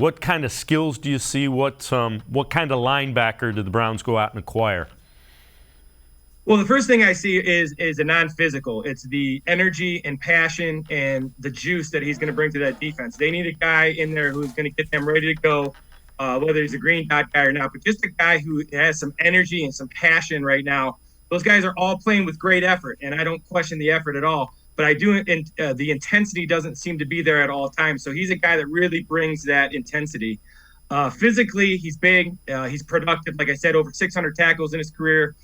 What kind of skills do you see? What kind of linebacker did the Browns go out and acquire? Well, the first thing I see is a non-physical. It's the energy and passion and the juice that he's going to bring to that defense. They need a guy in there who's going to get them ready to go, whether he's a green dot guy or not, but just a guy who has some energy and some passion right now. Those guys are all playing with great effort, and I don't question the effort at all. But I do, and the intensity doesn't seem to be there at all times. So he's a guy that really brings that intensity. Physically, he's big. He's productive. Like I said, over 600 tackles in his career.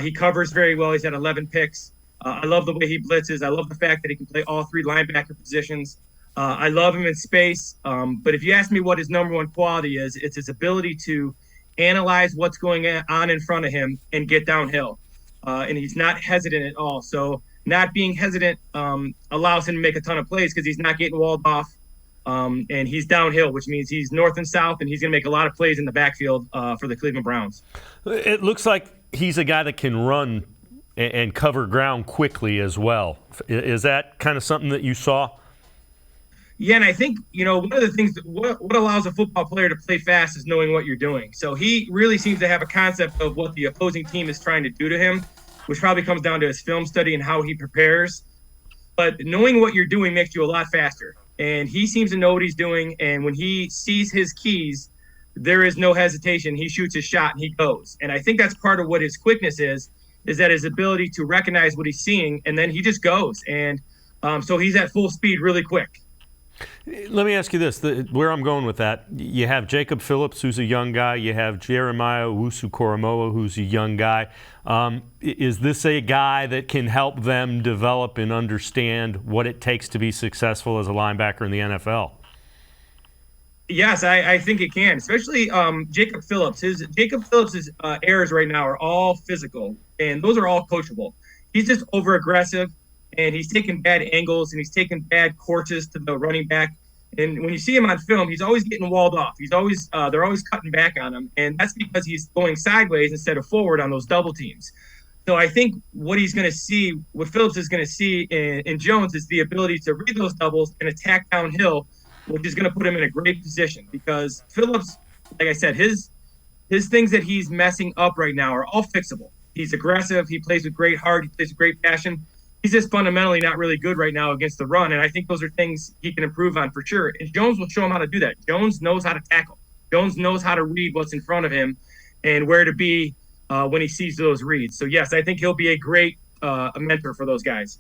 He covers very well. He's had 11 picks. I love the way he blitzes. I love the fact that he can play all three linebacker positions. I love him in space. But if you ask me what his number one quality is, it's his ability to analyze what's going on in front of him and get downhill. And he's not hesitant at all. So not being hesitant allows him to make a ton of plays because he's not getting walled off. And he's downhill, which means he's north and south, and he's going to make a lot of plays in the backfield for the Cleveland Browns. It looks like he's a guy that can run and cover ground quickly as well. Is that kind of something that you saw? Yeah, and I think, one of the things that what allows a football player to play fast is knowing what you're doing. So he really seems to have a concept of what the opposing team is trying to do to him, which probably comes down to his film study and how he prepares. But knowing what you're doing makes you a lot faster. And he seems to know what he's doing. And when he sees his keys, there is no hesitation. He shoots his shot and he goes. And I think that's part of what his quickness is that his ability to recognize what he's seeing, and then he just goes. And so he's at full speed really quick. Let me ask you this, where I'm going with that. You have Jacob Phillips, who's a young guy. You have Jeremiah Owusu-Koramoah, who's a young guy. Is this a guy that can help them develop and understand what it takes to be successful as a linebacker in the NFL? Yes, I think it can, especially Jacob Phillips. Jacob Phillips' errors right now are all physical, and those are all coachable. He's just over-aggressive, and he's taking bad angles, and he's taking bad courses to the running back. And when you see him on film, he's always getting walled off. They're always cutting back on him, and that's because he's going sideways instead of forward on those double teams. So I think what Phillips is going to see in Jones is the ability to read those doubles and attack downhill, which is going to put him in a great position because Phillips, like I said, his things that he's messing up right now are all fixable. He's aggressive. He plays with great heart. He plays with great passion. He's just fundamentally not really good right now against the run, and I think those are things he can improve on for sure. And Jones will show him how to do that. Jones knows how to tackle. Jones knows how to read what's in front of him and where to be when he sees those reads. So, yes, I think he'll be a great mentor for those guys.